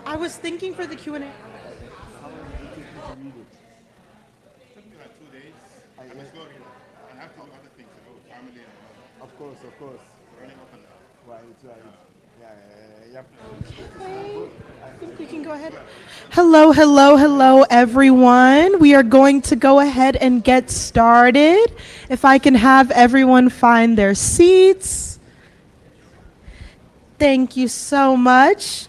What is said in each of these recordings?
I was thinking for the Q&A. How long did it take you to read it? Took me like 2 days. I must go. I have to do other things to do, family and all. Of course, of course. Running up and down. Right, right. Yeah. I think we can go ahead. Hello, hello, hello, everyone. We are going to go ahead and get started. If I can have everyone find their seats. Thank you so much.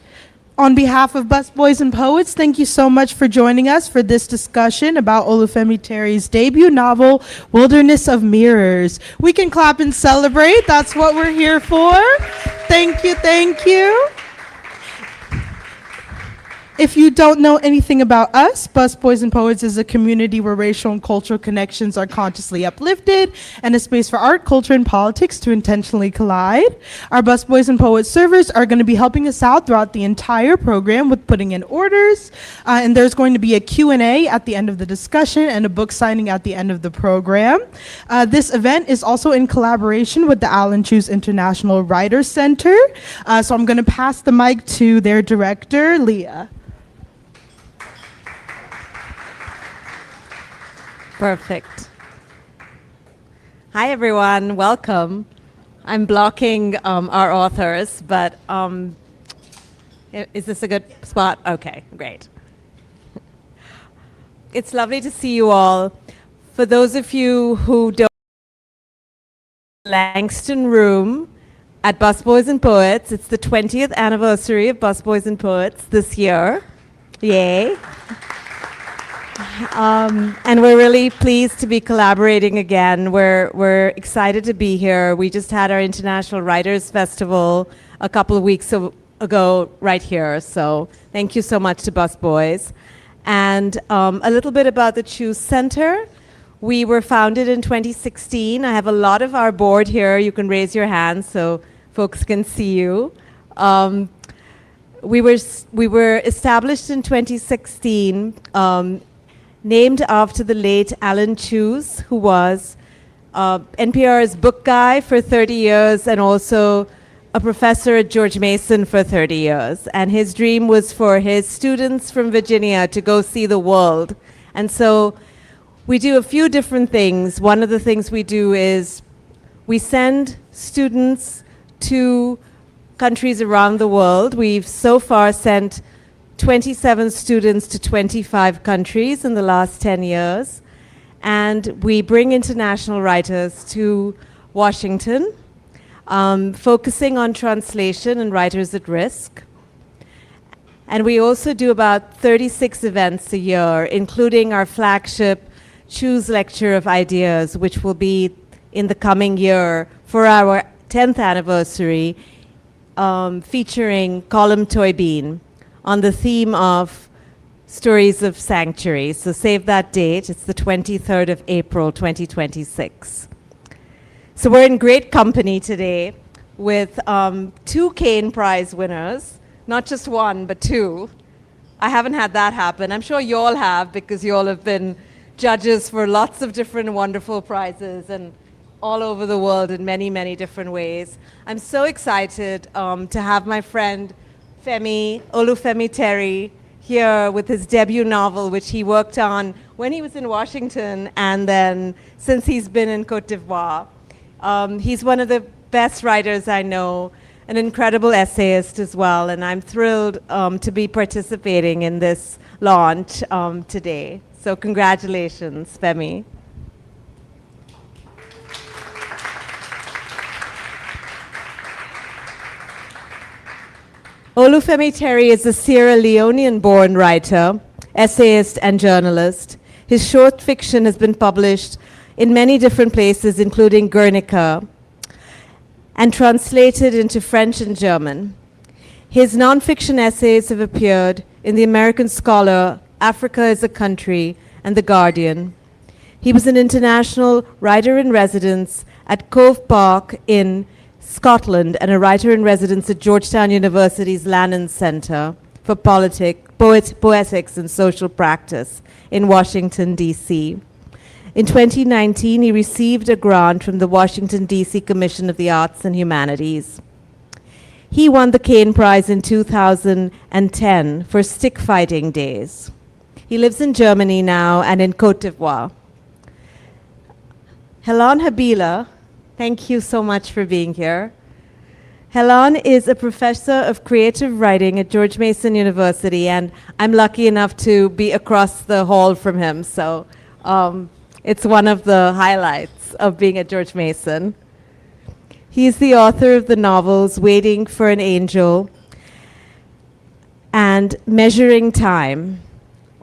On behalf of Busboys and Poets, thank you so much for joining us for this discussion about Olufemi Terry's debut novel, Wilderness of Mirrors. We can clap and celebrate. That's what we're here for. Thank you, thank you. If you don't know anything about us, Busboys and Poets is a community where racial and cultural connections are consciously uplifted and a space for art, culture, and politics to intentionally collide. Our Busboys and Poets servers are going to be helping us out throughout the entire program with putting in orders, and there's going to be a Q&A at the end of the discussion and a book signing at the end of the program. This event is also in collaboration with the Cheuse International Writers Center, so I'm going to pass the mic to their director, Leah. Perfect. Hi, everyone. Welcome. I'm blocking our authors, but is this a good spot? Okay, great. It's lovely to see you all. For those of you who don't know, Langston Room at Busboys and Poets, it's the 20th anniversary of Busboys and Poets this year. Yay. And we're really pleased to be collaborating again. We're excited to be here. We just had our International Writers Festival a couple of weeks ago right here. So thank you so much to Busboys. And a little bit about the Cheuse Center. We were founded in 2016. I have a lot of our board here. You can raise your hands so folks can see you. We were established in 2016. Named after the late Alan Cheuse, who was NPR's book guy for 30 years and also a professor at George Mason for 30 years. And his dream was for his students from Virginia to go see the world. And so we do a few different things. One of the things we do is we send students to countries around the world. We've so far sent 27 students to 25 countries in the last 10 years. And we bring international writers to Washington, focusing on translation and writers at risk. And we also do about 36 events a year, including our flagship Choose Lecture of Ideas, which will be in the coming year for our 10th anniversary, featuring Colm Toibeen on the theme of Stories of Sanctuary. So save that date. It's the 23rd of April, 2026. So we're in great company today with two Caine Prize winners, not just one, but two. I haven't had that happen. I'm sure you all have, because you all have been judges for lots of different wonderful prizes and all over the world in many, many different ways. I'm so excited to have my friend Olufemi Terry here with his debut novel, which he worked on when he was in Washington and then since he's been in Cote d'Ivoire. He's one of the best writers I know, an incredible essayist as well, and I'm thrilled to be participating in this launch today. So congratulations, Femi. Olufemi Terry is a Sierra Leonean-born writer, essayist, and journalist. His short fiction has been published in many different places, including Guernica, and translated into French and German. His nonfiction essays have appeared in The American Scholar, Africa is a Country, and The Guardian. He was an international writer-in-residence at Cove Park in Scotland and a writer-in-residence at Georgetown University's Lannan Center for Poetics and Social Practice in Washington, D.C. In 2019, he received a grant from the Washington, D.C. Commission of the Arts and Humanities. He won the Caine Prize in 2010 for stick fighting days. He lives in Germany now and in Côte d'Ivoire. Helan Habila, thank you so much for being here. Helan is a professor of creative writing at George Mason University, and I'm lucky enough to be across the hall from him, so it's one of the highlights of being at George Mason. He's the author of the novels Waiting for an Angel and Measuring Time,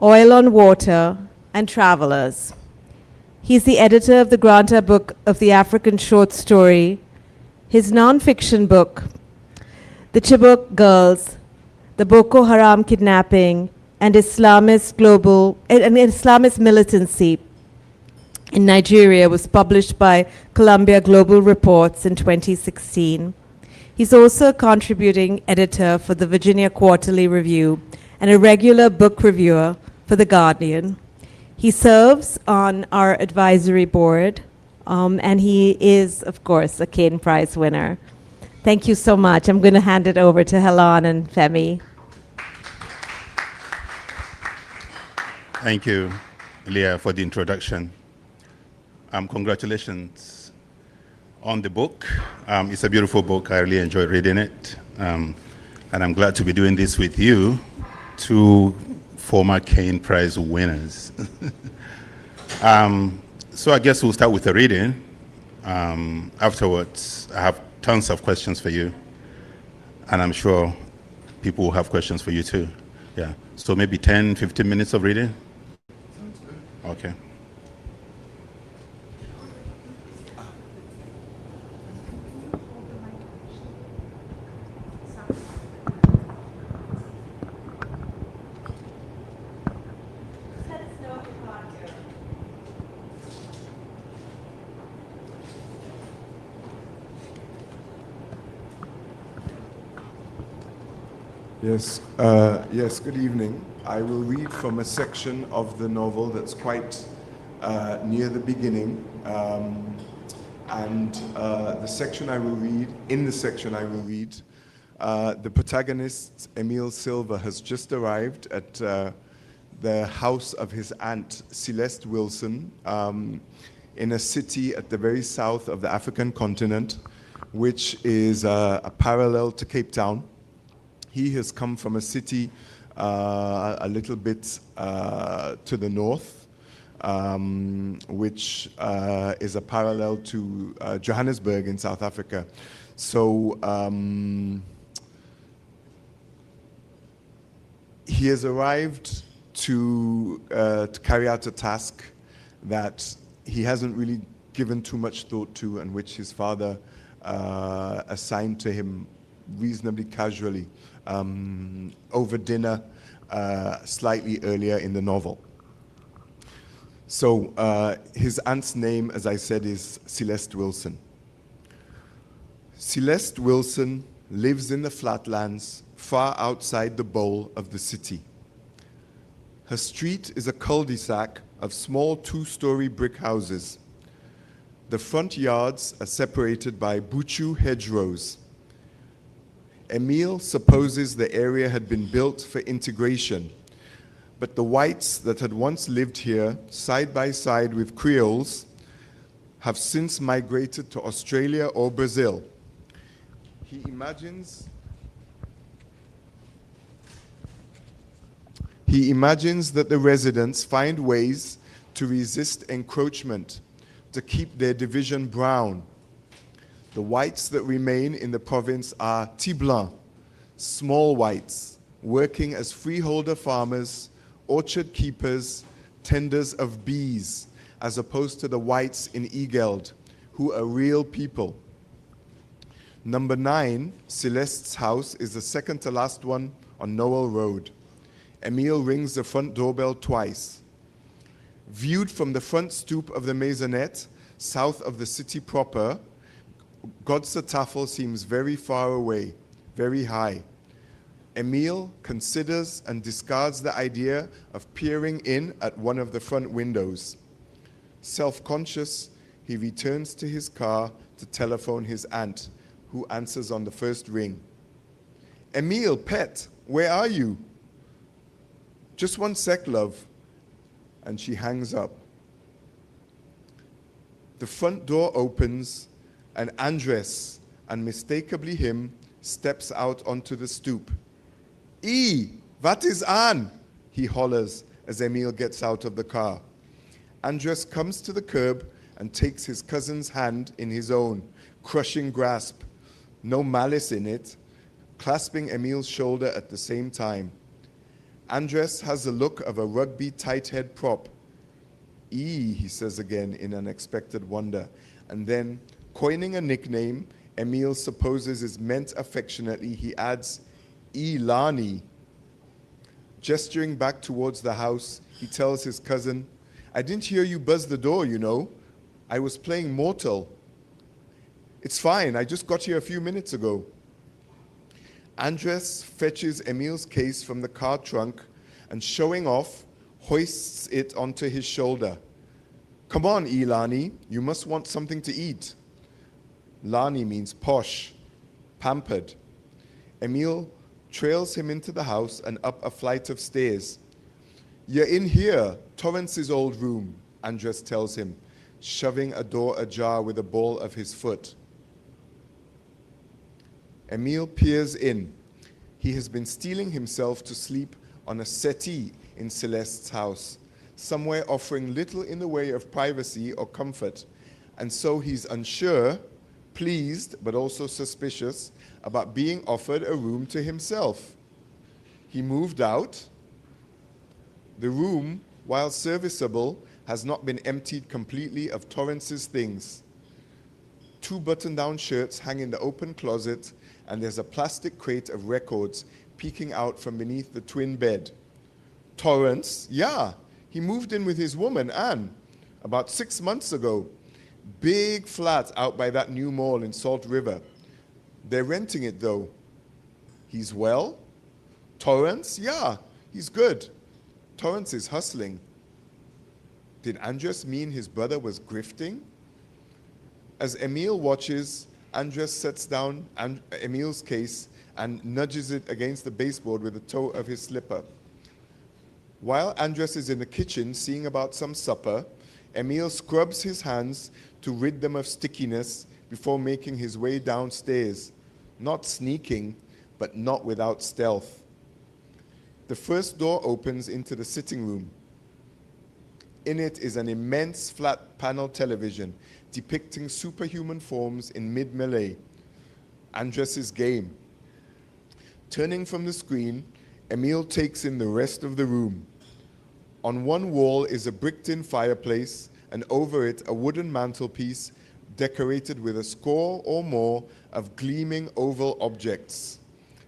Oil on Water, and Travelers. He's the editor of the Granta book of the African short story, his nonfiction book, The Chibok Girls, the Boko Haram Kidnapping, and Islamist Militancy in Nigeria was published by Columbia Global Reports in 2016. He's also a contributing editor for the Virginia Quarterly Review and a regular book reviewer for The Guardian. He serves on our advisory board, and he is, of course, a Caine Prize winner. Thank you so much. I'm going to hand it over to Helan and Femi. Thank you, Leah, for the introduction. Congratulations on the book. It's a beautiful book. I really enjoyed reading it. And I'm glad to be doing this with you, two former Caine Prize winners. So I guess we'll start with the reading. Afterwards, I have tons of questions for you. And I'm sure people will have questions for you too. Yeah. So maybe 10, 15 minutes of reading? Okay. Yes, good evening. I will read from a section of the novel that's quite near the beginning. The section I will read, the protagonist, Emil Silva, has just arrived at the house of his aunt, Celeste Wilson, in a city at the very south of the African continent, which is a parallel to Cape Town. He has come from a city a little bit to the north, which is a parallel to Johannesburg in South Africa. So he has arrived to carry out a task that he hasn't really given too much thought to, and which his father assigned to him reasonably casually over dinner slightly earlier in the novel. So his aunt's name, as I said, is Celeste Wilson. Celeste Wilson lives in the flatlands far outside the bowl of the city. Her street is a cul-de-sac of small two-story brick houses. The front yards are separated by buchu hedgerows. Emil supposes the area had been built for integration, but the whites that had once lived here, side by side with Creoles, have since migrated to Australia or Brazil. He imagines that the residents find ways to resist encroachment, to keep their division brown. The whites that remain in the province are petits blancs, small whites, working as freeholder farmers, orchard keepers, tenders of bees, as opposed to the whites in Egeld, who are real people. Number 9, Celeste's house, is the second to last one on Noel Road. Emil rings the front doorbell twice. Viewed from the front stoop of the maisonette, south of the city proper, Godsetafel seems very far away, very high. Emil considers and discards the idea of peering in at one of the front windows. Self-conscious, he returns to his car to telephone his aunt, who answers on the first ring. Emil, pet, where are you? Just one sec, love. And she hangs up. The front door opens, and Andres, unmistakably him, steps out onto the stoop. Wat is an? He hollers as Emil gets out of the car. Andres comes to the curb and takes his cousin's hand in his own, crushing grasp, no malice in it, clasping Emil's shoulder at the same time. Andres has the look of a rugby tight head prop. He says again in unexpected wonder, and then, coining a nickname Emil supposes is meant affectionately, he adds, Lani. Gesturing back towards the house, he tells his cousin, I didn't hear you buzz the door, you know. I was playing Mortal. It's fine, I just got here a few minutes ago. Andres fetches Emil's case from the car trunk and, showing off, hoists it onto his shoulder. Come on, Lani, you must want something to eat. Lani means posh, pampered. Emil trails him into the house and up a flight of stairs. You're in here, Torrance's old room, Andres tells him, shoving a door ajar with the ball of his foot. Emil peers in. He has been steeling himself to sleep on a settee in Celeste's house, somewhere offering little in the way of privacy or comfort, and so he's unsure, pleased, but also suspicious about being offered a room to himself. He moved out. The room, while serviceable, has not been emptied completely of Torrance's things. 2 button-down shirts hang in the open closet, and there's a plastic crate of records peeking out from beneath the twin bed. Torrance, yeah, he moved in with his woman, Anne, about 6 months ago. Big flat out by that new mall in Salt River. They're renting it, though. He's well? Torrance, yeah, he's good. Torrance is hustling. Did Andres mean his brother was grifting? As Emil watches, Andres sets down Emil's case and nudges it against the baseboard with the toe of his slipper. While Andres is in the kitchen seeing about some supper, Emil scrubs his hands to rid them of stickiness before making his way downstairs, not sneaking, but not without stealth. The first door opens into the sitting room. In it is an immense flat panel television depicting superhuman forms in mid-melee. Andres's game. Turning from the screen, Emil takes in the rest of the room. On one wall is a bricked-in fireplace, and over it a wooden mantelpiece decorated with a score or more of gleaming oval objects.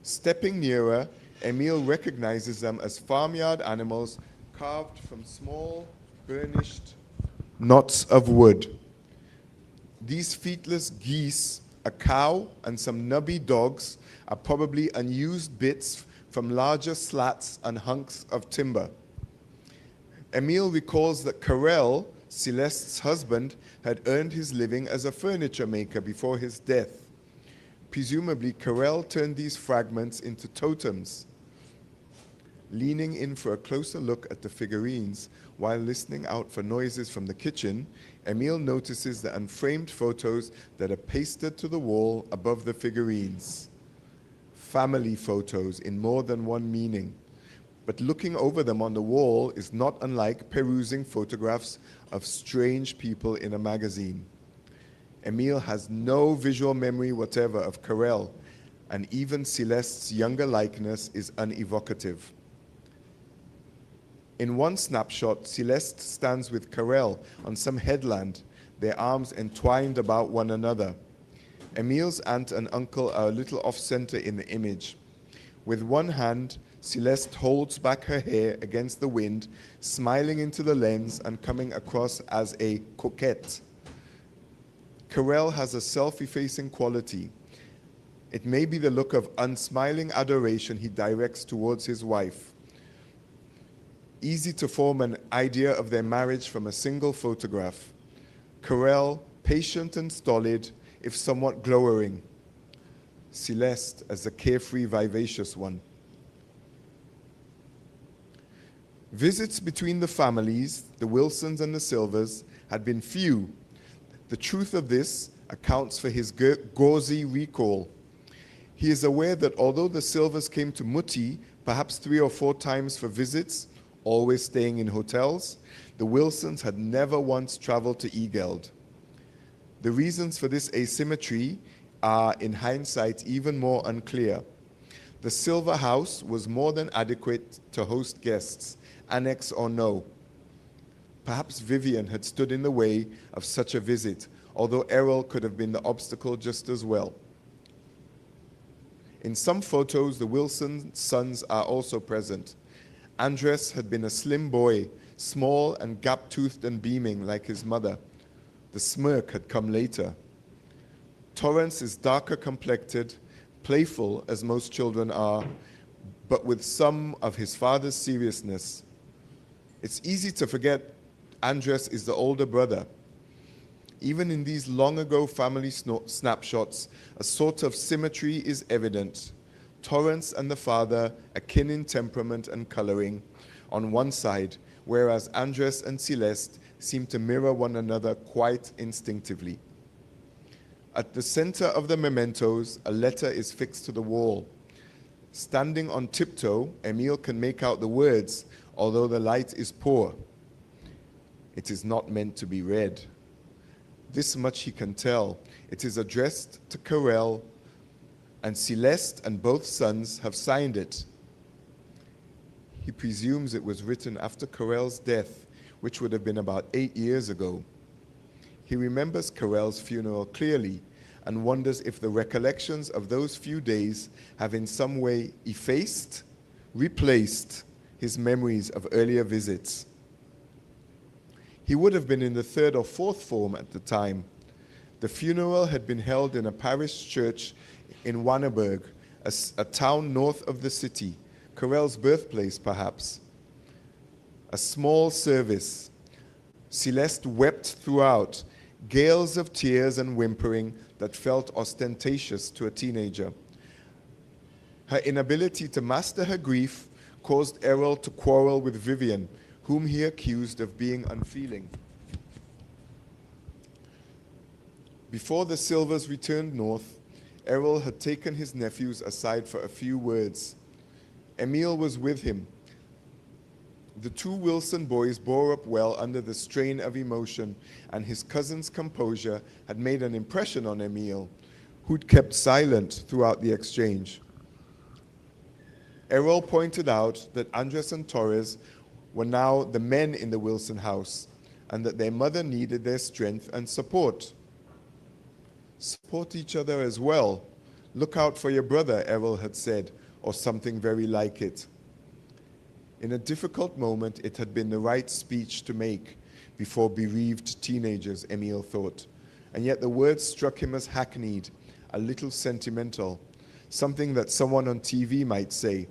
Stepping nearer, Emil recognizes them as farmyard animals carved from small, burnished knots of wood. These feetless geese, a cow, and some nubby dogs are probably unused bits from larger slats and hunks of timber. Emil recalls that Carel, Celeste's husband, had earned his living as a furniture maker before his death. Presumably, Carel turned these fragments into totems. Leaning in for a closer look at the figurines while listening out for noises from the kitchen, Emil notices the unframed photos that are pasted to the wall above the figurines. Family photos in more than one meaning. But looking over them on the wall is not unlike perusing photographs of strange people in a magazine. Emil has no visual memory whatever of Carel, and even Celeste's younger likeness is unevocative. In one snapshot, Celeste stands with Carel on some headland, their arms entwined about one another. Emil's aunt and uncle are a little off-center in the image. With one hand, Celeste holds back her hair against the wind, smiling into the lens and coming across as a coquette. Carel has a self-effacing quality. It may be the look of unsmiling adoration he directs towards his wife. Easy to form an idea of their marriage from a single photograph. Carel, patient and stolid, if somewhat glowering. Celeste as the carefree, vivacious one. Visits between the families, the Wilsons and the Silvers, had been few. The truth of this accounts for his gauzy recall. He is aware that although the Silvers came to Muti perhaps 3 or 4 times for visits, always staying in hotels, the Wilsons had never once traveled to Egeld. The reasons for this asymmetry are, in hindsight, even more unclear. The Silver House was more than adequate to host guests, annex or no. Perhaps Vivian had stood in the way of such a visit, although Errol could have been the obstacle just as well. In some photos, the Wilson sons are also present. Andres had been a slim boy, small and gap-toothed and beaming like his mother. The smirk had come later. Torrance is darker complected, playful as most children are, but with some of his father's seriousness. It's easy to forget Andres is the older brother. Even in these long-ago family snapshots, a sort of symmetry is evident. Torrance and the father akin in temperament and coloring on one side, whereas Andres and Celeste seem to mirror one another quite instinctively. At the center of the mementos, a letter is fixed to the wall. Standing on tiptoe, Emil can make out the words, although the light is poor. It is not meant to be read. This much he can tell. It is addressed to Carell, and Celeste and both sons have signed it. He presumes it was written after Carell's death, which would have been about 8 years ago. He remembers Carell's funeral clearly and wonders if the recollections of those few days have in some way effaced, replaced his memories of earlier visits. He would have been in the 3rd or 4th form at the time. The funeral had been held in a parish church in Wanneberg, a town north of the city, Carell's birthplace perhaps. A small service. Celeste wept throughout, gales of tears and whimpering that felt ostentatious to a teenager. Her inability to master her grief caused Errol to quarrel with Vivian, whom he accused of being unfeeling. Before the Silvers returned north, Errol had taken his nephews aside for a few words. Emil was with him. The 2 Wilson boys bore up well under the strain of emotion, and his cousin's composure had made an impression on Emil, who'd kept silent throughout the exchange. Errol pointed out that Andres and Torres were now the men in the Wilson house, and that their mother needed their strength and support. Support each other as well. Look out for your brother, Errol had said, or something very like it. In a difficult moment, it had been the right speech to make before bereaved teenagers, Emil thought. And yet the words struck him as hackneyed, a little sentimental, something that someone on TV might say.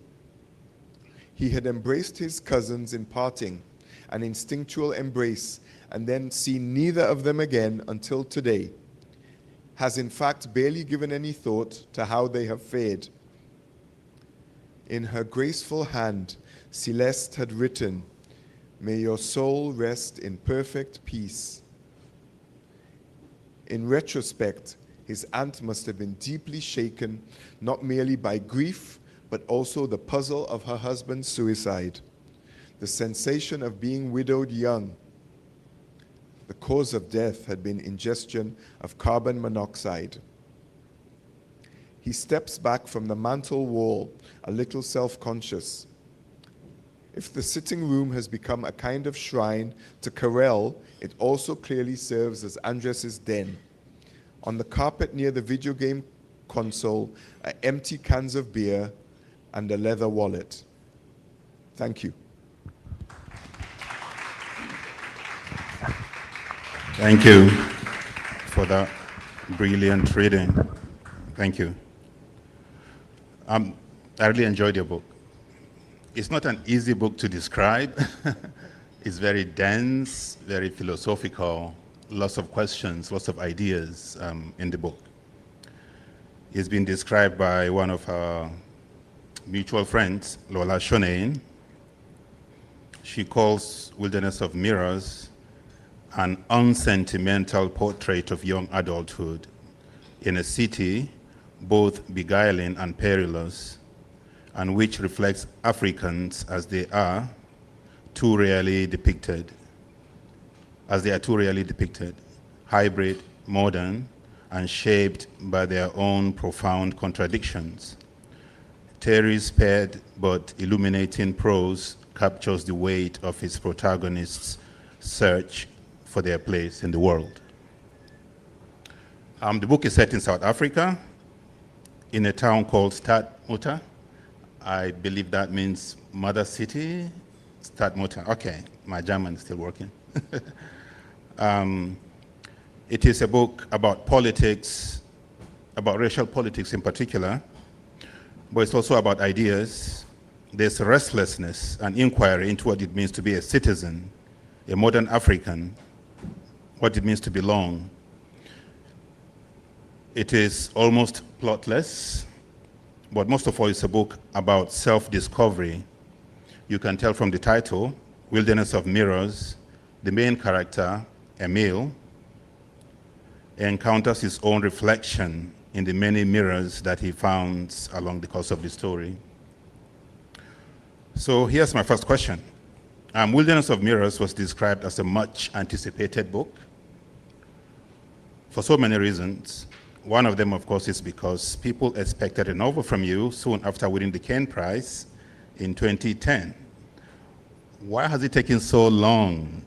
He had embraced his cousins in parting, an instinctual embrace, and then seen neither of them again until today. Has in fact barely given any thought to how they have fared. In her graceful hand, Celeste had written, "May your soul rest in perfect peace." In retrospect, his aunt must have been deeply shaken, not merely by grief, but also the puzzle of her husband's suicide, the sensation of being widowed young. The cause of death had been ingestion of carbon monoxide. He steps back from the mantel wall, a little self-conscious. If the sitting room has become a kind of shrine to Carell, it also clearly serves as Andres's den. On the carpet near the video game console are empty cans of beer and a leather wallet. Thank you. Thank you for that brilliant reading. Thank you. I really enjoyed your book. It's not an easy book to describe. It's very dense, very philosophical, lots of questions, lots of ideas in the book. It's been described by one of our mutual friends, Lola Shonain. She calls Wilderness of Mirrors an unsentimental portrait of young adulthood in a city both beguiling and perilous, and which reflects Africans as they are too rarely depicted, hybrid, modern, and shaped by their own profound contradictions. Terry's paired but illuminating prose captures the weight of his protagonists' search for their place in the world. The book is set in South Africa, in a town called Stadmutter. I believe that means mother city. Stadmutter. Okay, my German is still working. It is a book about politics, about racial politics in particular, but it's also about ideas. There's restlessness and inquiry into what it means to be a citizen, a modern African, what it means to belong. It is almost plotless, but most of all, it's a book about self-discovery. You can tell from the title, Wilderness of Mirrors, the main character, Emil, encounters his own reflection in the many mirrors that he finds along the course of the story. So here's my first question. Wilderness of Mirrors was described as a much anticipated book for so many reasons. One of them, of course, is because people expected a novel from you soon after winning the Caine Prize in 2010. Why has it taken so long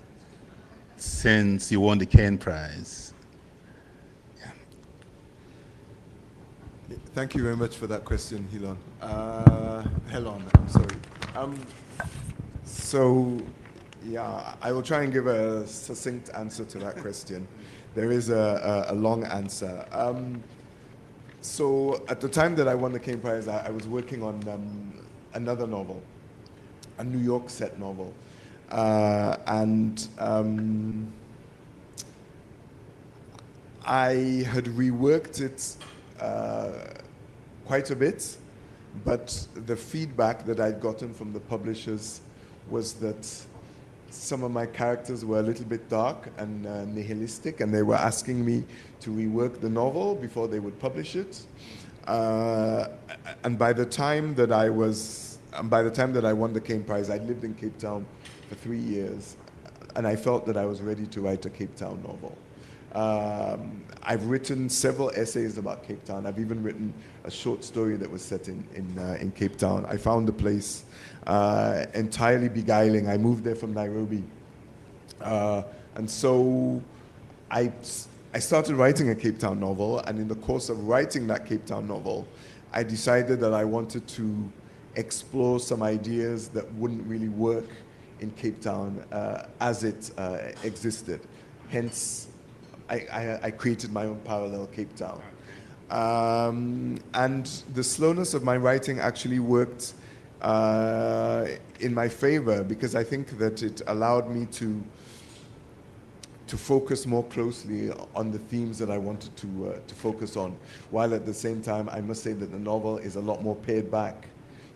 since you won the Caine Prize? Thank you very much for that question, Helon. I'm sorry. I will try and give a succinct answer to that question. There is a long answer. So at the time that I won the Caine Prize, I was working on another novel, a New York set novel. I had reworked it quite a bit, but the feedback that I'd gotten from the publishers was that some of my characters were a little bit dark and nihilistic, and they were asking me to rework the novel before they would publish it. And by the time that I won the Caine Prize, I'd lived in Cape Town for 3 years, and I felt that I was ready to write a Cape Town novel. I've written several essays about Cape Town. I've even written a short story that was set in Cape Town. I found the place entirely beguiling. I moved there from Nairobi. And so I started writing a Cape Town novel, and in the course of writing that Cape Town novel, I decided that I wanted to explore some ideas that wouldn't really work in Cape Town as it existed. Hence, I created my own parallel Cape Town. And the slowness of my writing actually worked in my favor, because I think that it allowed me to focus more closely on the themes that I wanted to focus on, while at the same time I must say that the novel is a lot more pared back.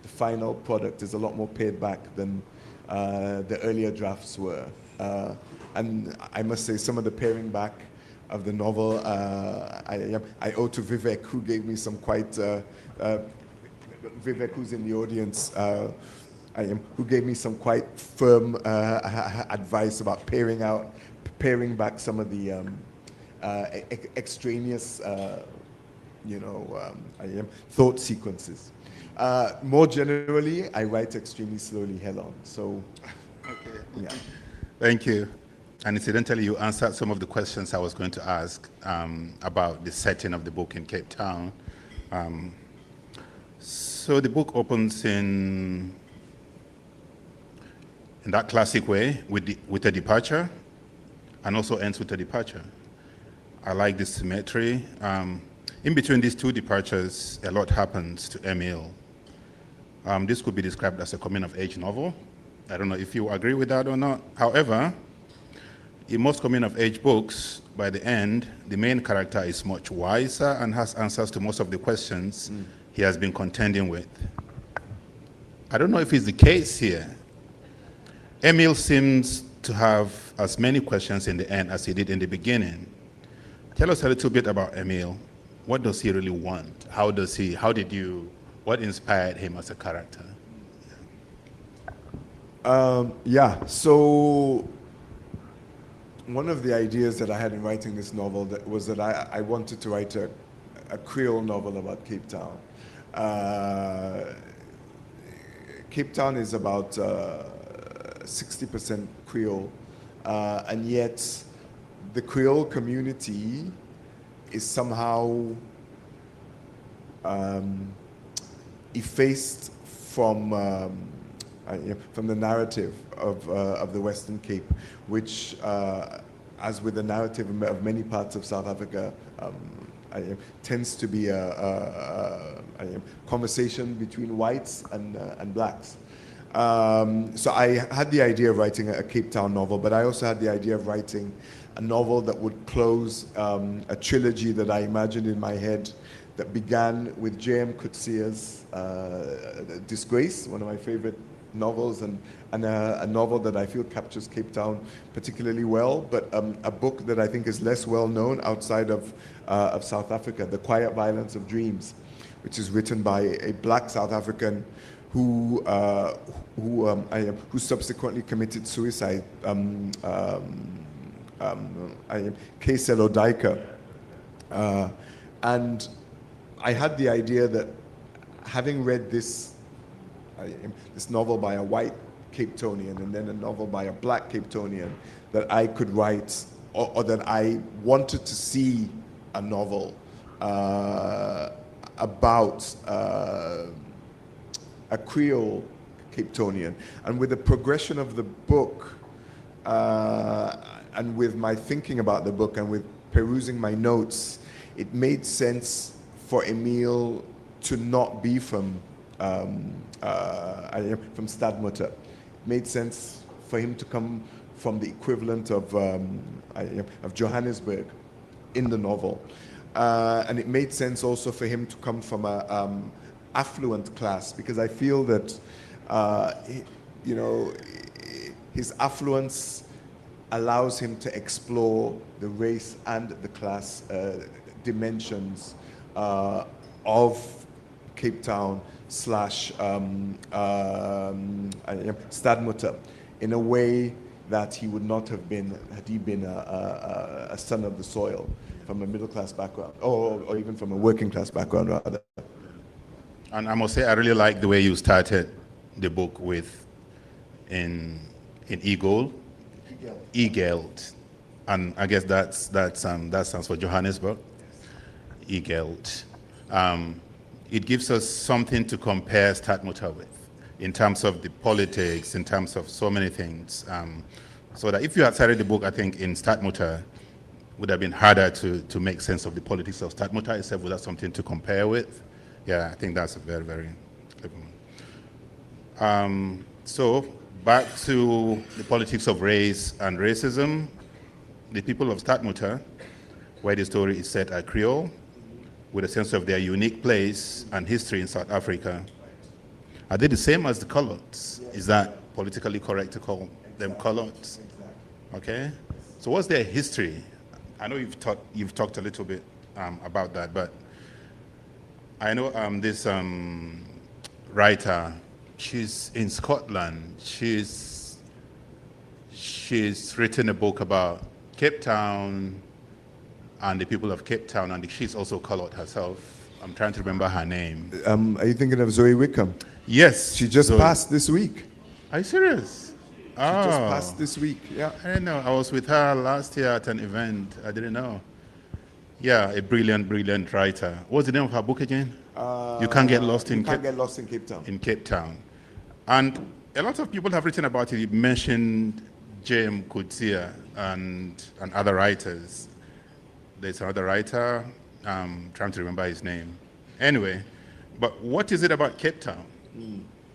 The final product is a lot more pared back than the earlier drafts were. And I must say some of the paring back of the novel I owe to Vivek, who gave me some quite Vivek, who's in the audience, who gave me some quite firm advice about paring back some of the extraneous, thought sequences. More generally, I write extremely slowly, Helon. So, okay. Yeah. Thank you. And incidentally, you answered some of the questions I was going to ask about the setting of the book in Cape Town. So the book opens in that classic way with a departure, and also ends with a departure. I like this symmetry. In between these two departures, a lot happens to Emil. This could be described as a coming-of-age novel. I don't know if you agree with that or not. However, in most coming-of-age books, by the end, the main character is much wiser and has answers to most of the questions he has been contending with. I don't know if it's the case here. Emil seems to have as many questions in the end as he did in the beginning. Tell us a little bit about Emil. What does he really want? What inspired him as a character? So one of the ideas that I had in writing this novel was that I wanted to write a Creole novel about Cape Town. Cape Town is about 60% Creole, and yet the Creole community is somehow effaced from the narrative of the Western Cape, which, as with the narrative of many parts of South Africa, tends to be a conversation between whites and blacks. So I had the idea of writing a Cape Town novel, but I also had the idea of writing a novel that would close a trilogy that I imagined in my head that began with J.M. Coetzee's Disgrace, one of my favorite novels, and a novel that I feel captures Cape Town particularly well, but a book that I think is less well known outside of South Africa, The Quiet Violence of Dreams, which is written by a black South African who subsequently committed suicide, Caine and I had the idea that, having read this novel by a white Cape Townian and then a novel by a black Cape Townian, that I could write, or that I wanted to see a novel about a Creole Cape Townian. And with the progression of the book, and with my thinking about the book and with perusing my notes, it made sense for Emil to not be from Stadmutter. It made sense for him to come from the equivalent of Johannesburg in the novel. And it made sense also for him to come from a affluent class, because I feel that his affluence allows him to explore the race and the class dimensions of Cape Town / Stadmutter in a way that he would not have been had he been a son of the soil from a middle class background, or even from a working class background rather. And I must say, I really like the way you started the book with in Eagle, Egeld, and I guess that stands for Johannesburg. Egeld. It gives us something to compare Stadmutter with, in terms of the politics, in terms of so many things. So that if you had started the book, I think in Stadmutter, would have been harder to make sense of the politics of Stadmutter itself without something to compare with. Yeah, I think that's a very, very good one. So back to the politics of race and racism. The people of Stadmutter, where the story is set at Creole, with a sense of their unique place and history in South Africa. Are they the same as the coloureds? Is that politically correct to call them coloureds? Okay. So what's their history? I know you've talked a little bit about that, but I know this writer, she's in Scotland. She's written a book about Cape Town and the people of Cape Town, and she's also coloured herself. I'm trying to remember her name. Are you thinking of Zoe Wickham? Yes. She just passed this week. Are you serious? She just passed this week, yeah. I didn't know. I was with her last year at an event. I didn't know. Yeah, a brilliant, brilliant writer. What's the name of her book again? You Can't Get Lost in Cape Town. In Cape Town. And a lot of people have written about it. You mentioned J.M. Coetzee and other writers. There's another writer, trying to remember his name. Anyway, but what is it about Cape Town?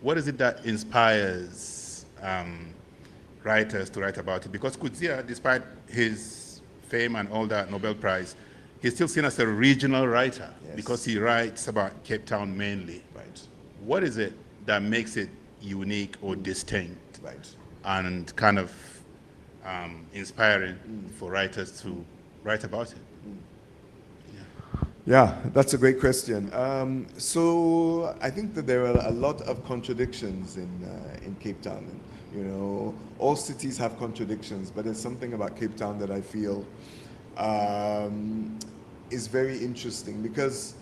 What is it that inspires writers to write about it, because Coetzee, despite his fame and all that Nobel Prize, he's still seen as a regional writer, Yes. because he writes about Cape Town mainly. Right. What is it that makes it unique or distinct Right. and kind of inspiring for writers to write about it? Yeah, that's a great question. So I think that there are a lot of contradictions in Cape Town. And, you know, all cities have contradictions, but there's something about Cape Town that I feel is very interesting, because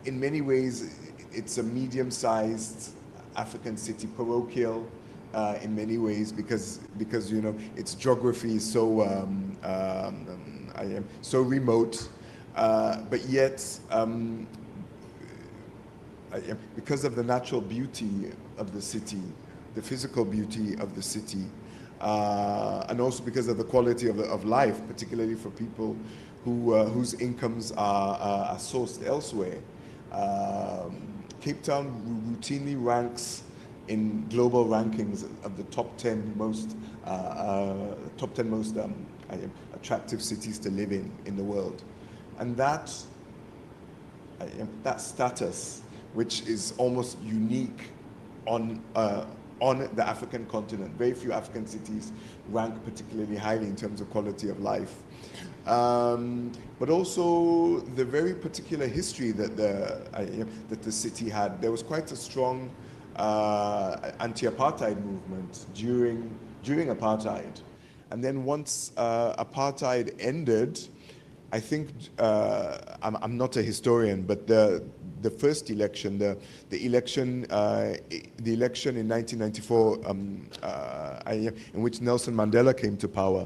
in many ways it's a medium-sized African city, parochial in many ways, because you know its geography is so so remote. But yet, because of the natural beauty of the city, the physical beauty of the city, and also because of the quality of life, particularly for people whose incomes are sourced elsewhere, Cape Town routinely ranks in global rankings of the top 10 most attractive cities to live in the world. And that status, which is almost unique on the African continent, very few African cities rank particularly highly in terms of quality of life. But also the very particular history that the city had. There was quite a strong anti-apartheid movement during apartheid, and then once apartheid ended, I think I'm not a historian, but the first election, the election in 1994, in which Nelson Mandela came to power,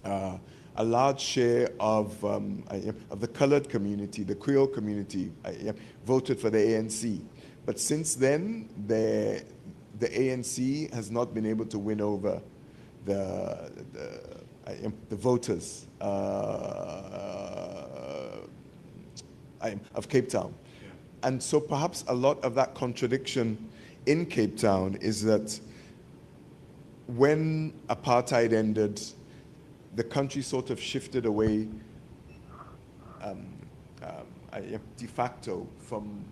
a large share of the colored community, the Creole community, voted for the ANC. But since then, the ANC has not been able to win over the voters of Cape Town. Yeah. And so perhaps a lot of that contradiction in Cape Town is that when apartheid ended, the country sort of shifted away de facto from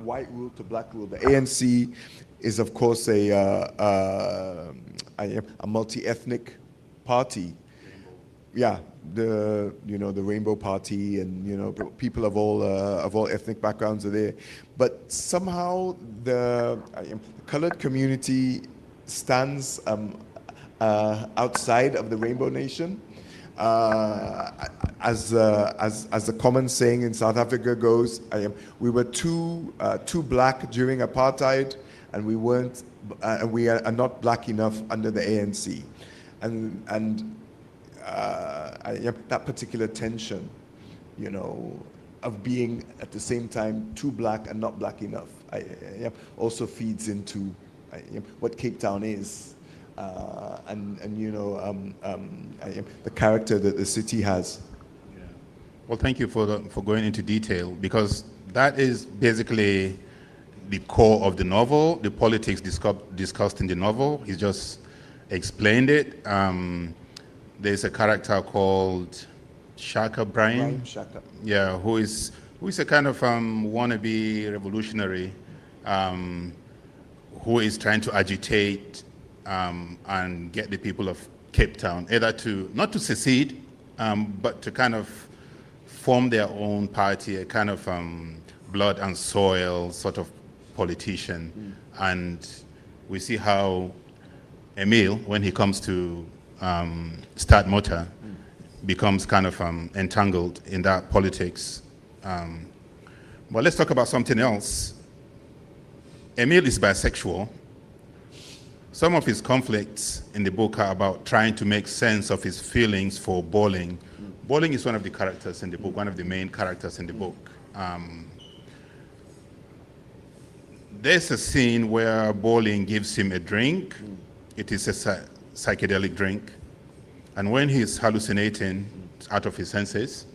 white rule to black rule. The ANC is, of course, a multi-ethnic party. Yeah, the Rainbow Party, and people of all ethnic backgrounds are there. But somehow the colored community stands outside of the Rainbow Nation. As the common saying in South Africa goes, we were too black during apartheid, and we weren't, and we are not black enough under the ANC, and that particular tension, of being at the same time too black and not black enough, also feeds into what Cape Town is. And the character that the city has. Yeah. Well, thank you for going into detail, because that is basically the core of the novel, the politics discussed in the novel. He just explained it. There's a character called Shaka Brian. Shaka. Yeah, who is a kind of wannabe revolutionary, who is trying to agitate and get the people of Cape Town either not to secede, but to kind of form their own party, a kind of blood and soil sort of politician. And we see how Emil, when he comes to Stadmutter, becomes kind of entangled in that politics. But let's talk about something else. Emil is bisexual. Some of his conflicts in the book are about trying to make sense of his feelings for Bolling. Bolling is one of the characters in the book, one of the main characters in the book. There's a scene where Bolling gives him a drink. It is a psychedelic drink. And when he's hallucinating out of his senses,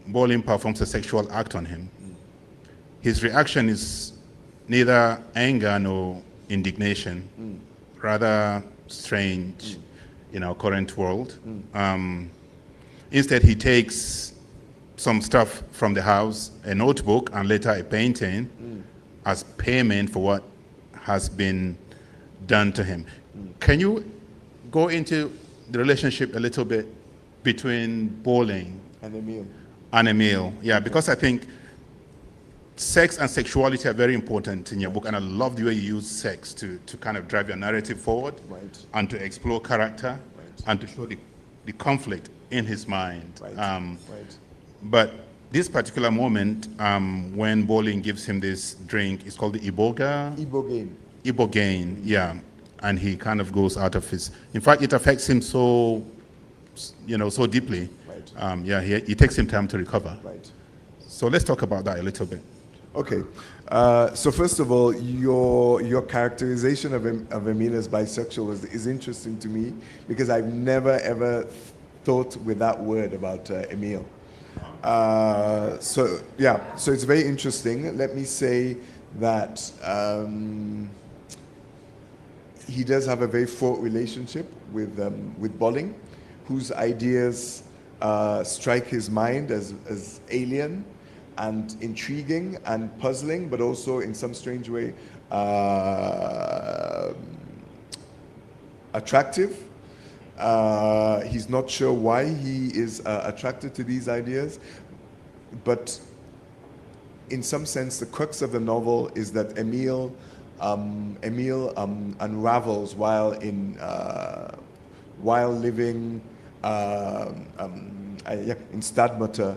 Bolling performs a sexual act on him. His reaction is neither anger nor indignation, rather strange in our current world. Instead, he takes some stuff from the house, a notebook, and later a painting, as payment for what has been done to him. Can you go into the relationship a little bit between Bolling And Emil. Emil? Yeah, because I think sex and sexuality are very important in your book, and I love the way you use sex to kind of drive your narrative forward, Right. and to explore character, Right. and to show the conflict in his mind. Right. Right. But this particular moment, when Bolling gives him this drink, it's called the Ibogaine, yeah, and he kind of goes out of his. In fact, it affects him so, so deeply. Right. Yeah, it takes him time to recover. Right. So let's talk about that a little bit. Okay. So first of all, your characterization of Emil as bisexual is interesting to me, because I've never ever thought with that word about Emil. So it's very interesting. Let me say that he does have a very fraught relationship with Bolling, whose ideas strike his mind as alien and intriguing and puzzling, but also in some strange way attractive. He's not sure why he is attracted to these ideas, but in some sense, the crux of the novel is that Emil unravels while living in Stadmutter,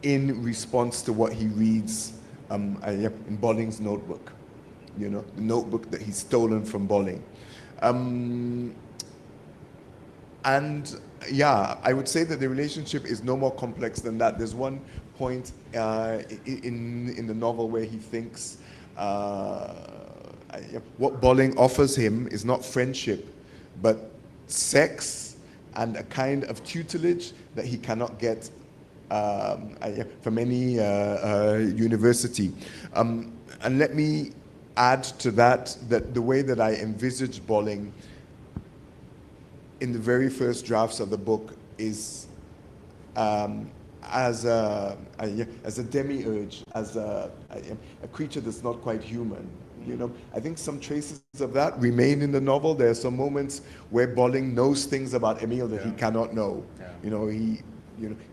in response to what he reads in Bolling's notebook, the notebook that he's stolen from Bolling. And yeah, I would say that the relationship is no more complex than that. There's one point in the novel where he thinks what Bolling offers him is not friendship, but sex and a kind of tutelage that he cannot get from any university. And let me add to that the way that I envisage Bolling in the very first drafts of the book is as a demiurge, as a creature that's not quite human. I think some traces of that remain in the novel. There are some moments where Bolling knows things about Emil that he cannot know. Yeah.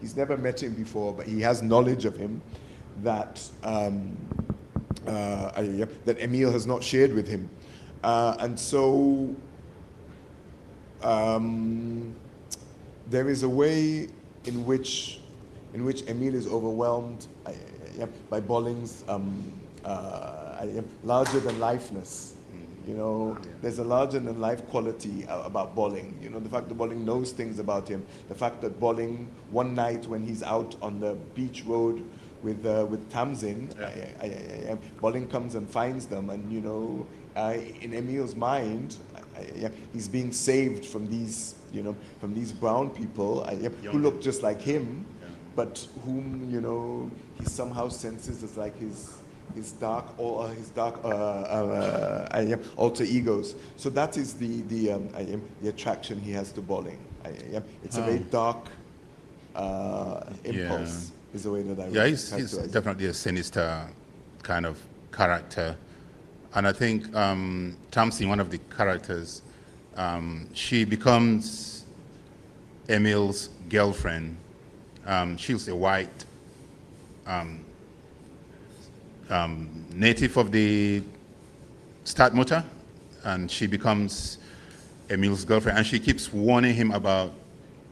He's never met him before, but he has knowledge of him that that Emil has not shared with him, and so there is a way in which Emil is overwhelmed by Bolling's larger-than-lifeness. There's a larger-than-life quality about Bolling. The fact that Bolling knows things about him, the fact that Bolling, one night when he's out on the beach road with Tamsin, Bolling comes and finds them, and in Emil's mind, he's being saved from these brown people who look just like him, but whom he somehow senses as like his dark alter egos. So that is the attraction he has to Bolling. It's a very dark impulse. Is the way that I would he's definitely a sinister kind of character. And I think Tamsin, one of the characters, she becomes Emil's girlfriend. She's a white native of the Stadmutter, and she becomes Emil's girlfriend. And she keeps warning him about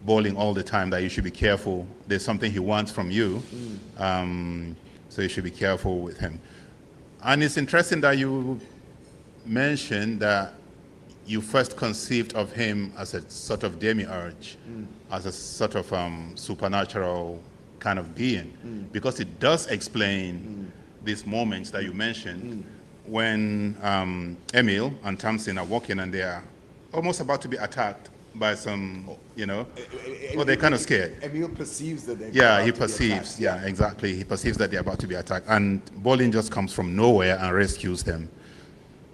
Bolling all the time, that you should be careful. There's something he wants from you, so you should be careful with him. And it's interesting that you mentioned that you first conceived of him as a sort of demiurge, as a sort of supernatural kind of being, because it does explain these moments that you mentioned when Emil and Tamsin are walking and they are almost about to be attacked by some, they're kind of scared. Emil perceives that they're he perceives, exactly. He perceives that they're about to be attacked. And Bolling just comes from nowhere and rescues them.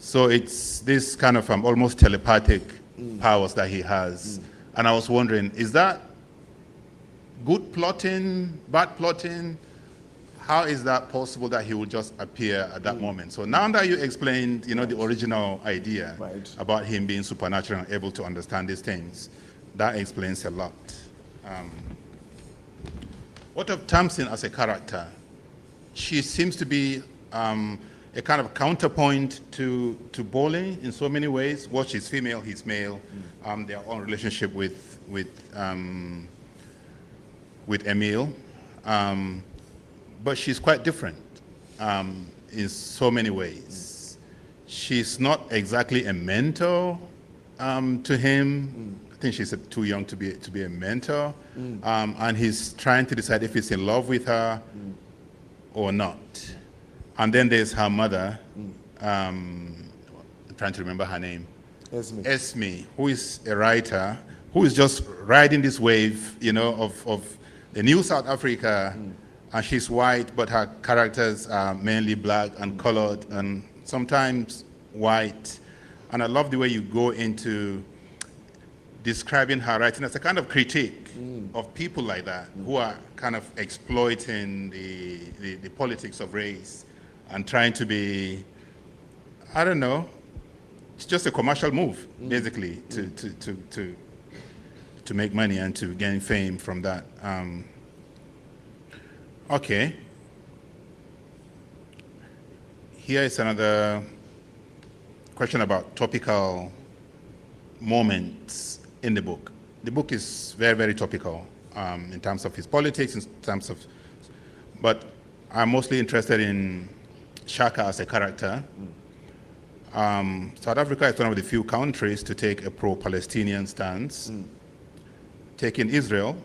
So it's this kind of almost telepathic powers that he has. And I was wondering, is that good plotting, bad plotting? How is that possible that he would just appear at that moment? So now that you explained, the original idea about him being supernatural and able to understand these things, that explains a lot. What of Tamsin as a character? She seems to be a kind of counterpoint to Bolling in so many ways. Well, she's female, he's male. Their own relationship with Emil. But she's quite different in so many ways. She's not exactly a mentor to him. I think she's too young to be a mentor. And he's trying to decide if he's in love with her or not. And then there's her mother, I'm trying to remember her name. Esme, who is a writer, who is just riding this wave, of the new South Africa. And she's white, but her characters are mainly black and colored and sometimes white. And I love the way you go into describing her writing as a kind of critique of people like that who are kind of exploiting the politics of race and trying to be, I don't know, it's just a commercial move, basically, to make money and to gain fame from that. Okay. Here is another question about topical moments in the book. The book is very, very topical in terms of his politics, in terms of, but I'm mostly interested in Shaka as a character. South Africa is one of the few countries to take a pro-Palestinian stance, taking Israel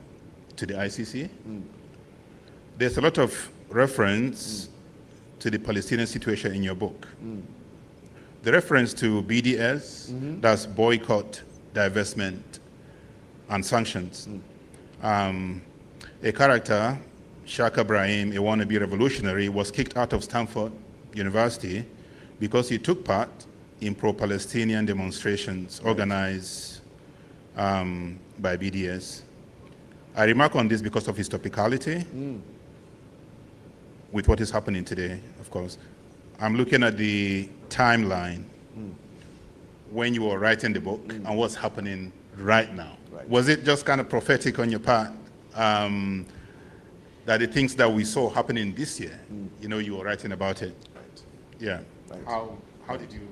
to the ICC. There's a lot of reference to the Palestinian situation in your book. The reference to BDS, that's boycott, divestment, and sanctions. A character, Shaka Brahim, a wannabe revolutionary, was kicked out of Stanford University because he took part in pro-Palestinian demonstrations organized by BDS. I remark on this because of his topicality with what is happening today, of course. I'm looking at the timeline when you were writing the book and what's happening right now. Was it just kind of prophetic on your part that the things that we saw happening this year, you were writing about it? Yeah. How did you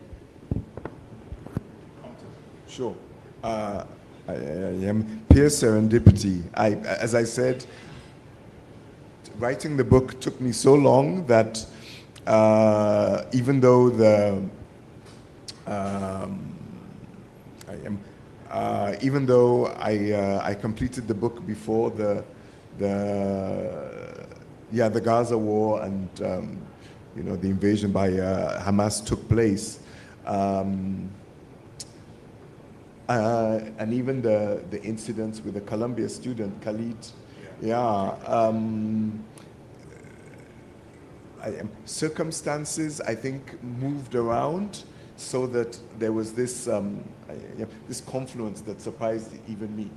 come to? Sure. I am pure serendipity. As I said, writing the book took me so long that even though I completed the book before the Gaza war and the invasion by Hamas took place, and even the incidents with the Columbia student Khalid, circumstances I think moved around so that there was this this confluence that surprised even me.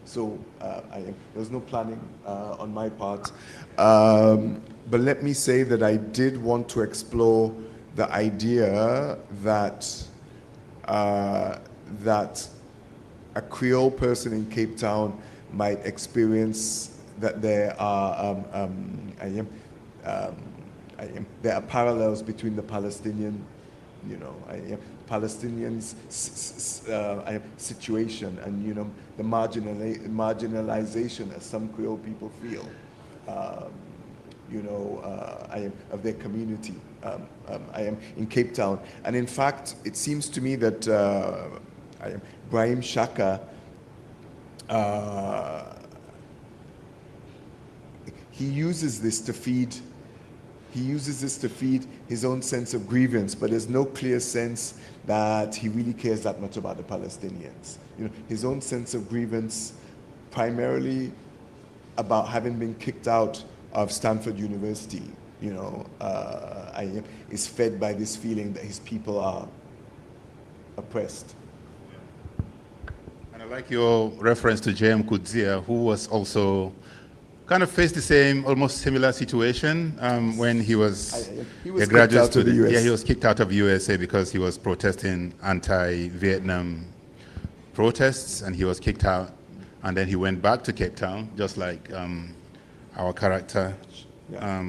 So there was no planning on my part. But let me say that I did want to explore the idea that that a Creole person in Cape Town might experience that there are parallels between the Palestinian, Palestinians' situation and the marginalization as some Creole people feel, of their community. I am in Cape Town, and in fact, it seems to me that Brahim Shaka, he uses this to feed his own sense of grievance, but there's no clear sense that he really cares that much about the Palestinians. His own sense of grievance, primarily about having been kicked out of Stanford University, is fed by this feeling that his people are oppressed. And I like your reference to J.M. Coetzee, who was also kind of faced the same, almost similar situation when he was, He was a graduate kicked out of the student. US. Yeah, he was kicked out of USA because he was protesting anti-Vietnam protests, and he was kicked out. And then he went back to Cape Town, just like our character. Yeah.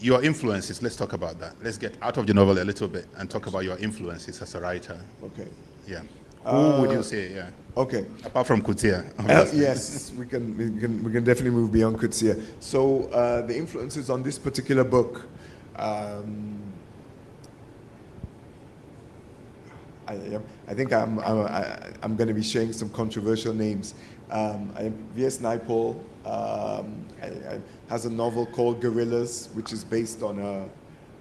Your influences, let's talk about that. Let's get out of the novel a little bit and talk about your influences as a writer. Okay. Yeah. Who would you say, yeah? Okay. Apart from Coetzee. Yes, we can definitely move beyond Coetzee. So the influences on this particular book, I think I'm going to be sharing some controversial names. V.S. Naipaul has a novel called Gorillas, which is based on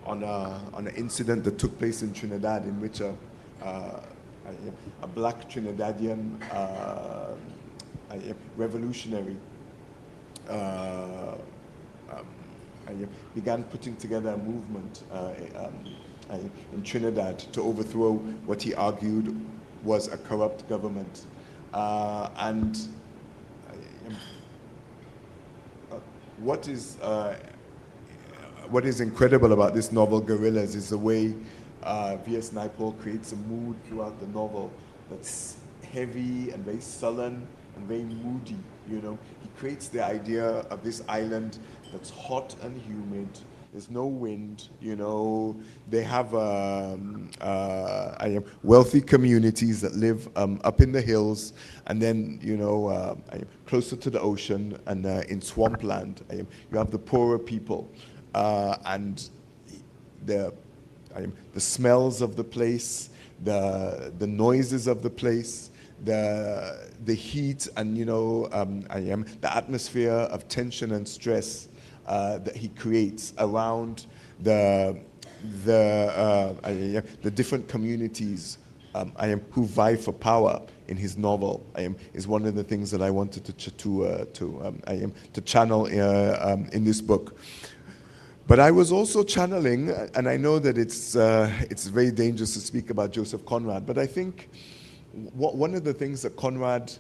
an incident that took place in Trinidad, in which a black Trinidadian revolutionary began putting together a movement in Trinidad to overthrow what he argued was a corrupt government. What is incredible about this novel, Gorillas, is the way V.S. Naipaul creates a mood throughout the novel that's heavy and very sullen and very moody. You know, he creates the idea of this island that's hot and humid. There's no wind. You know, they have wealthy communities that live up in the hills, and then closer to the ocean and in swampland. You have the poorer people, and the smells of the place, the noises of the place, the heat, and the atmosphere of tension and stress that he creates around the different communities who vie for power in his novel. Is one of the things that I wanted to channel in this book. But I was also channeling, and I know that it's very dangerous to speak about Joseph Conrad, but I think one of the things that Conrad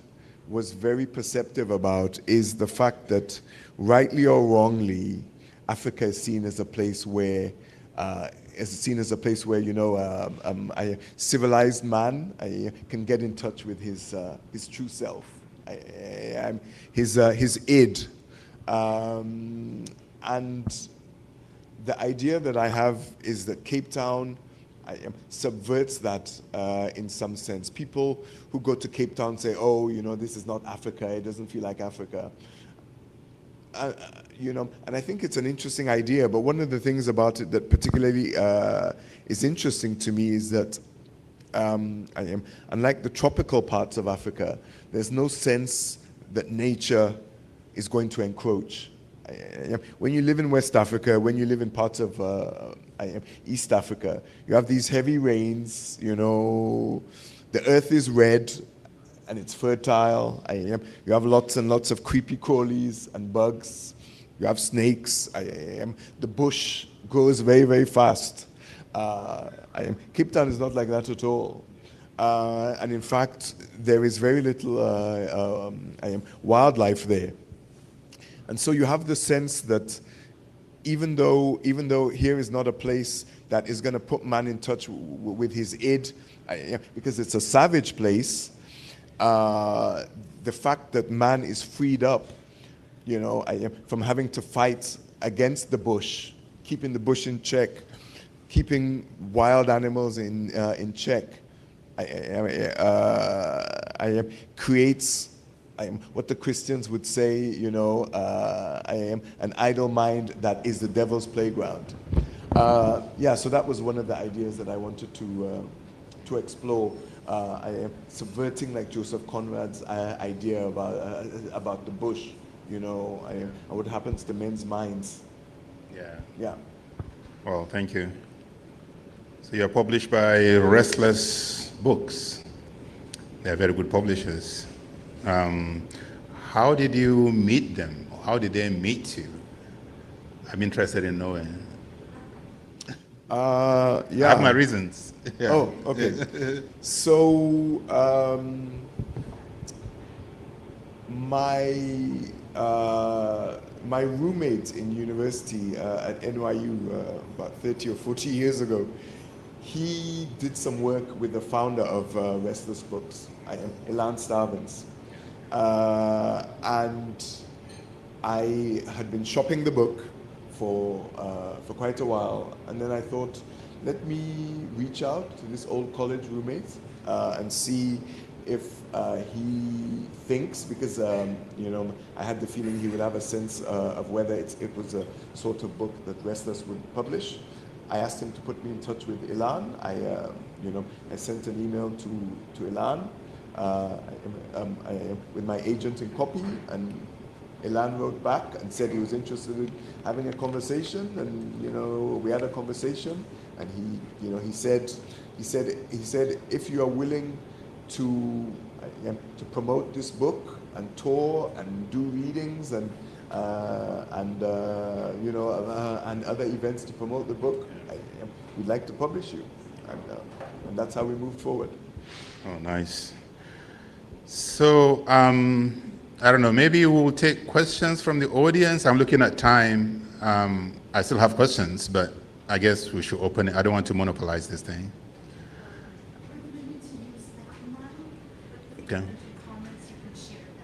was very perceptive about is the fact that, rightly or wrongly, Africa is seen as a place where a civilized man can get in touch with his true self, his id, and the idea that I have is that Cape Town subverts that in some sense. People who go to Cape Town say, "Oh, this is not Africa. It doesn't feel like Africa." And I think it's an interesting idea. But one of the things about it that particularly is interesting to me is that, unlike the tropical parts of Africa, there's no sense that nature is going to encroach. When you live in West Africa, when you live in parts of East Africa, you have these heavy rains. The earth is red and it's fertile. You have lots and lots of creepy crawlies and bugs. You have snakes. The bush grows very, very fast. Cape Town is not like that at all. And in fact, there is very little wildlife there. And so you have the sense that even though here is not a place that is going to put man in touch with his id, because it's a savage place, the fact that man is freed up, from having to fight against the bush, keeping the bush in check, keeping wild animals in check, creates what the Christians would say, an idle mind that is the devil's playground. So that was one of the ideas that I wanted to explore. Subverting, like Joseph Conrad's idea about the bush, and what happens to men's minds. Yeah. Well, thank you. So you're published by Restless Books. They're very good publishers. How did you meet them? How did they meet you? I'm interested in knowing. Yeah. I have my reasons. Yeah. Oh, okay. So, my roommate in university at NYU about 30 or 40 years ago, he did some work with the founder of Restless Books, Ilan Starvins. And I had been shopping the book for quite a while, and then I thought, let me reach out to this old college roommate and see if he thinks, because you know, I had the feeling he would have a sense of whether it was a sort of book that Restless would publish. I asked him to put me in touch with Ilan. You know, I sent an email to Ilan with my agent in copy, and Ilan wrote back and said he was interested in having a conversation, and you know, we had a conversation, and he said if you are willing to promote this book and tour and do readings and you know, and other events to promote the book, we'd like to publish you, and that's how we moved forward. Oh, nice. So, I don't know, maybe we'll take questions from the audience. I'm looking at time. I still have questions, but I guess we should open it. I don't want to monopolize this thing. Okay.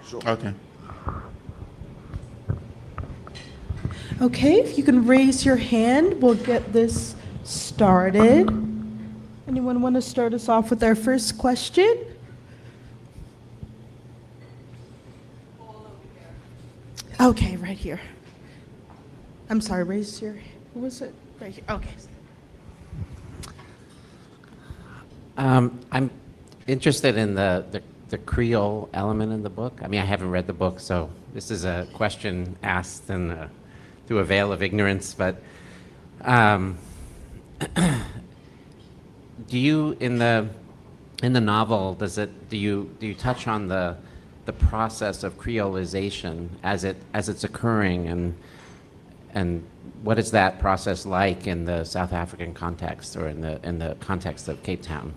Sure. Okay. Okay, if you can raise your hand, we'll get this started. Anyone want to start us off with our first question? Okay, right here. I'm sorry, raise your, who was it? Right here, okay. I'm interested in the Creole element in the book. I mean, I haven't read the book, so this is a question asked through a veil of ignorance, but do you, in the novel, do you touch on the process of Creolization as it's occurring, and what is that process like in the South African context, or in the context of Cape Town?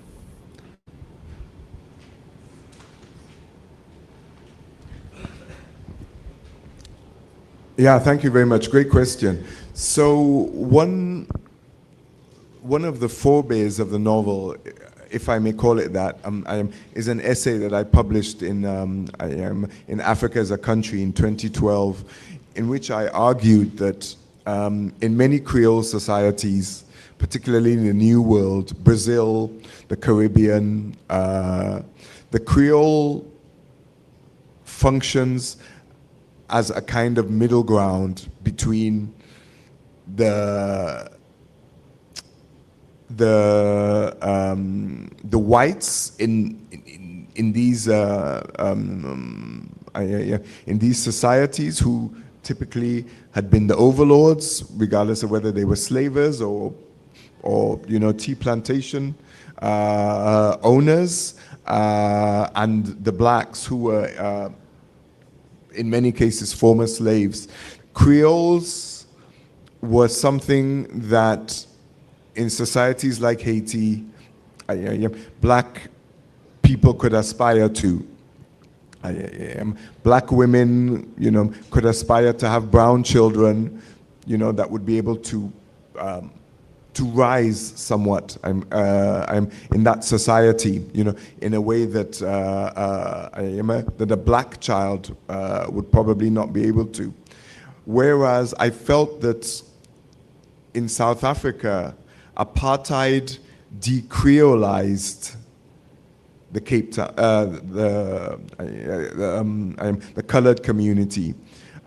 Yeah, thank you very much. Great question. So one of the forebears of the novel, if I may call it that, is an essay that I published in Africa as a Country in 2012, in which I argued that in many Creole societies, particularly in the New World, Brazil, the Caribbean, the Creole functions as a kind of middle ground between the whites in these societies, who typically had been the overlords, regardless of whether they were slavers or you know, tea plantation owners, and the blacks, who were in many cases former slaves. Creoles were something that in societies like Haiti, black people could aspire to. Black women, you know, could aspire to have brown children, you know, that would be able to rise somewhat. I'm in that society, you know, in a way that that a black child would probably not be able to. Whereas I felt that in South Africa, apartheid decreolized the Cape Town, the colored community,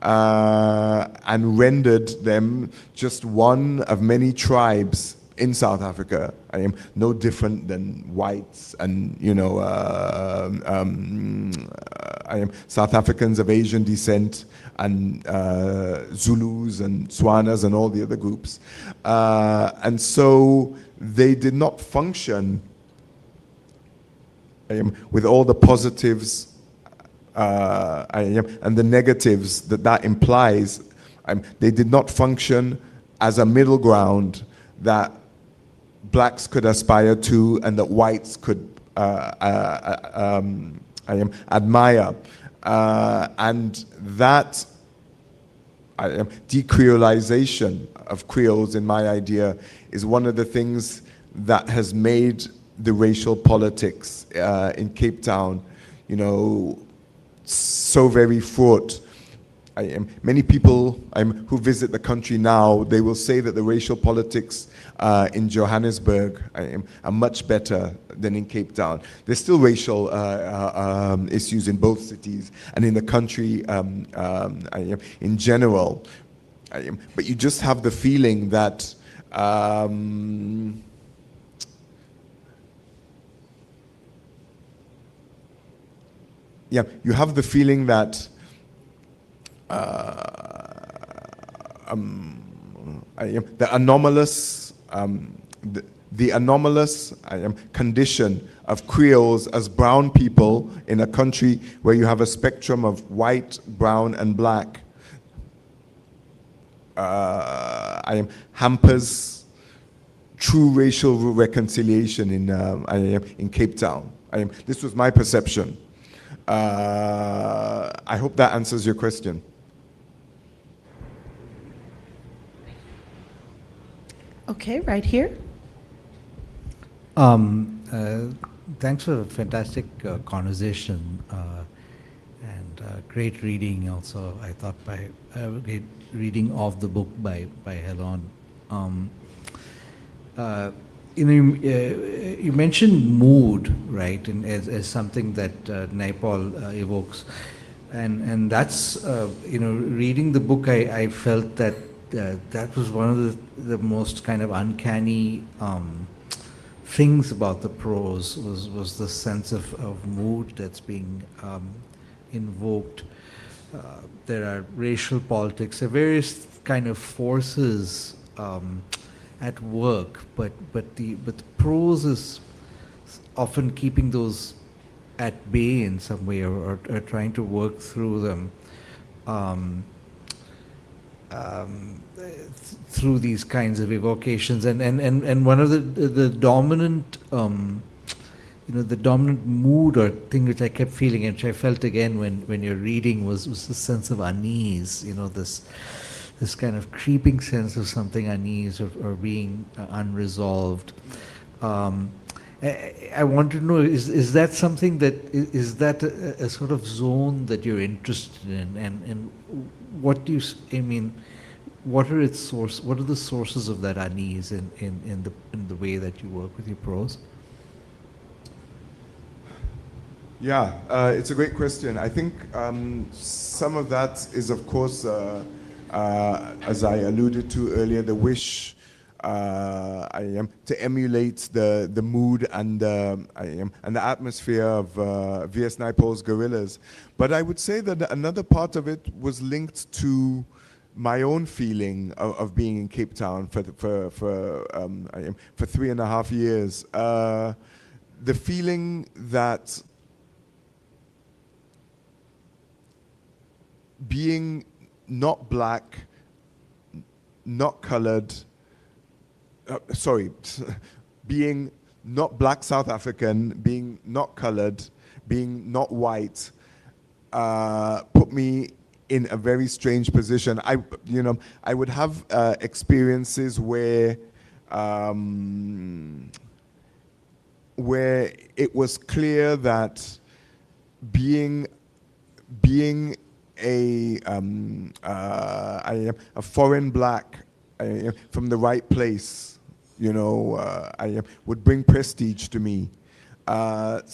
and rendered them just one of many tribes in South Africa. I am no different than whites and, you know, I am South Africans of Asian descent, and Zulus and Tswanas and all the other groups. And so they did not function with all the positives and the negatives that implies. They did not function as a middle ground that blacks could aspire to and that whites could admire. And that decreolization of Creoles, in my idea, is one of the things that has made the racial politics in Cape Town, you know, so very fraught. Many people who visit the country now, they will say that the racial politics in Johannesburg are much better than in Cape Town. There's still racial issues in both cities and in the country in general. But you just have the feeling that you have the feeling that the anomalous condition of Creoles as brown people in a country where you have a spectrum of white, brown, and black hampers true racial reconciliation in Cape Town. This was my perception. I hope that answers your question. Okay, right here. Thanks for a fantastic conversation and great reading also, I thought, by great reading of the book by Helen. You mentioned mood, right, and as something that Naipaul evokes, and that's reading the book, I felt that that was one of the most kind of uncanny things about the prose was the sense of mood that's being invoked. There are racial politics, there are various kind of forces at work, but the prose is often keeping those at bay in some way, or trying to work through them through these kinds of evocations, and one of the dominant the dominant mood or thing which I kept feeling, and which I felt again when you're reading, was the sense of unease, this kind of creeping sense of something unease or being unresolved. I want to know, is that something that, is that a sort of zone that you're interested in, and what do you, what are its source? What are the sources of that unease in the way that you work with your prose? Yeah, it's a great question. I think some of that is, of course, as I alluded to earlier, the wish to emulate the mood and the atmosphere of V.S. Naipaul's Gorillas. But I would say that another part of it was linked to my own feeling of being in Cape Town for 3.5 years. The feeling that being not black, not colored, being not black South African, being not colored, being not white, put me in a very strange position. I would have experiences where it was clear that being a foreign black from the right place, would bring prestige to me. But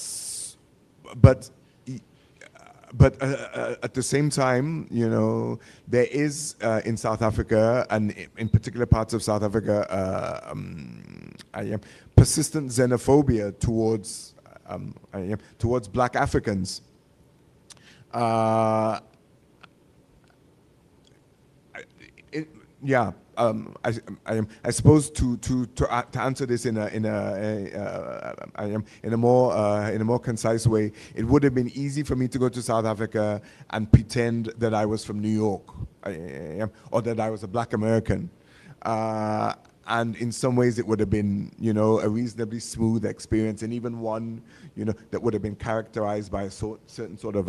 at the same time, there is in South Africa, and in particular parts of South Africa, persistent xenophobia towards black Africans. I suppose to answer this in a more concise way, it would have been easy for me to go to South Africa and pretend that I was from New York, or that I was a black American. and in some ways it would have been, you know, a reasonably smooth experience, and even one, you know, that would have been characterized by a certain sort of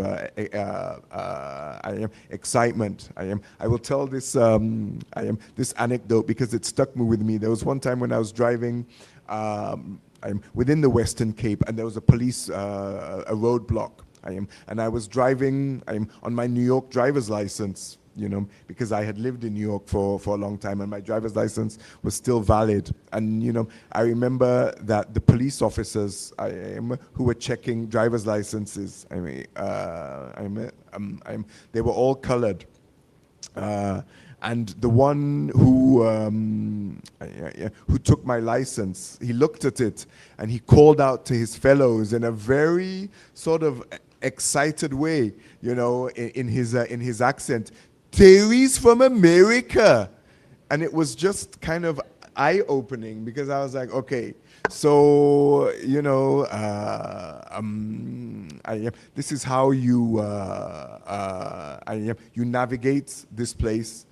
excitement. I will tell this this anecdote because it stuck with me. There was one time when I was driving within the Western Cape, and there was a police a roadblock. And I was driving on my New York driver's license, you know, because I had lived in New York for a long time, and my driver's license was still valid. And, you know, I remember that the police officers who were checking driver's licenses, they were all colored. And the one who took my license, he looked at it and he called out to his fellows in a very sort of excited way, you know, in his accent, "Terry's from America." And it was just kind of eye-opening, because I was like, okay, so, you know, this is how you you navigate this place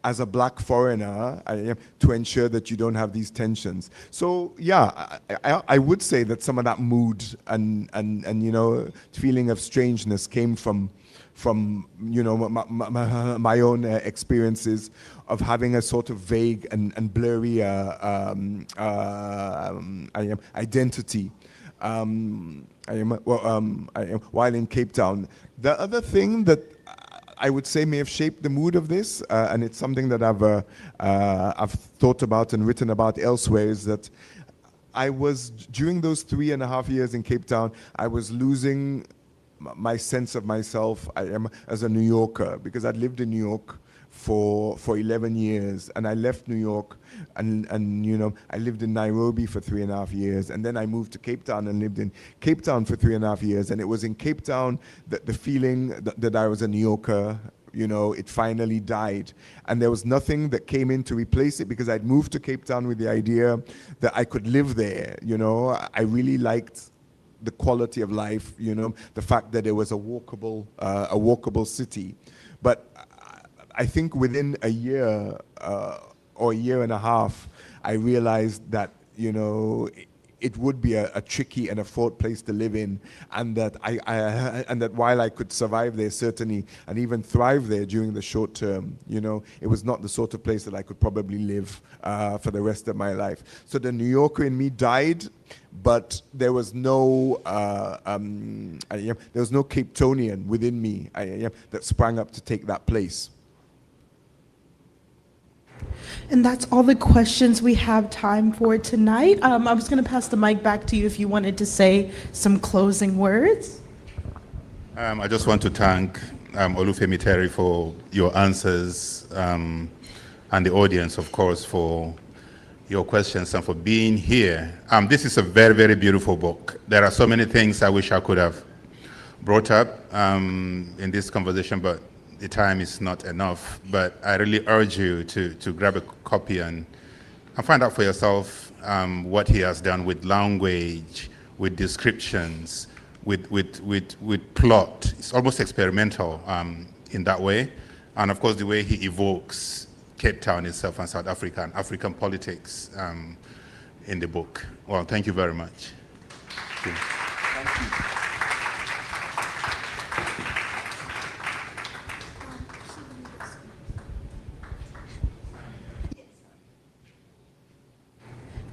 as a black foreigner, to ensure that you don't have these tensions. So yeah, I would say that some of that mood and you know, feeling of strangeness came from you know, my own experiences of having a sort of vague and blurry identity while in Cape Town. The other thing that I would say may have shaped the mood of this, and it's something that I've thought about and written about elsewhere, is that I was, during those 3.5 years in Cape Town, I was losing my sense of myself as a New Yorker, because I'd lived in New York for 11 years, and I left New York, and you know, I lived in Nairobi for 3.5 years, and then I moved to Cape Town and lived in Cape Town for 3.5 years, and it was in Cape Town that the feeling that I was a New Yorker, you know, it finally died, and there was nothing that came in to replace it, because I'd moved to Cape Town with the idea that I could live there. You know, I really liked the quality of life, you know, the fact that it was a walkable city. But I think within a year or a year and a half, I realized that, you know, it would be a tricky and a fraught place to live in, and that and that while I could survive there certainly, and even thrive there during the short term, you know, it was not the sort of place that I could probably live for the rest of my life. So the New Yorker in me died, but there was no Cape Townian within me that sprang up to take that place. And that's all the questions we have time for tonight. I was going to pass the mic back to you if you wanted to say some closing words. I just want to thank Olufemi Terry for your answers, and the audience, of course, for your questions and for being here. This is a very, very beautiful book. There are so many things I wish I could have brought up in this conversation, but the time is not enough. But I really urge you to grab a copy and find out for yourself what he has done with language, with descriptions, with plot. It's almost experimental in that way. And of course, the way he evokes Cape Town itself and South Africa and African politics in the book. Well, thank you very much. Thank you.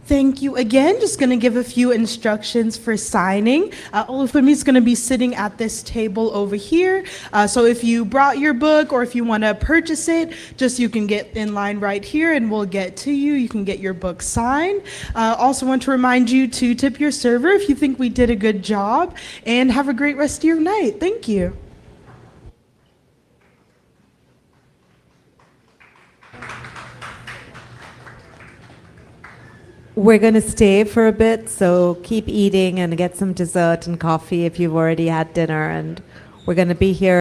Thank you again. Just going to give a few instructions for signing. Olufemi is going to be sitting at this table over here. So if you brought your book or if you want to purchase it, just you can get in line right here and we'll get to you. You can get your book signed. Also want to remind you to tip your server if you think we did a good job, and have a great rest of your night. Thank you. We're going to stay for a bit, so keep eating and get some dessert and coffee if you've already had dinner, and we're going to be here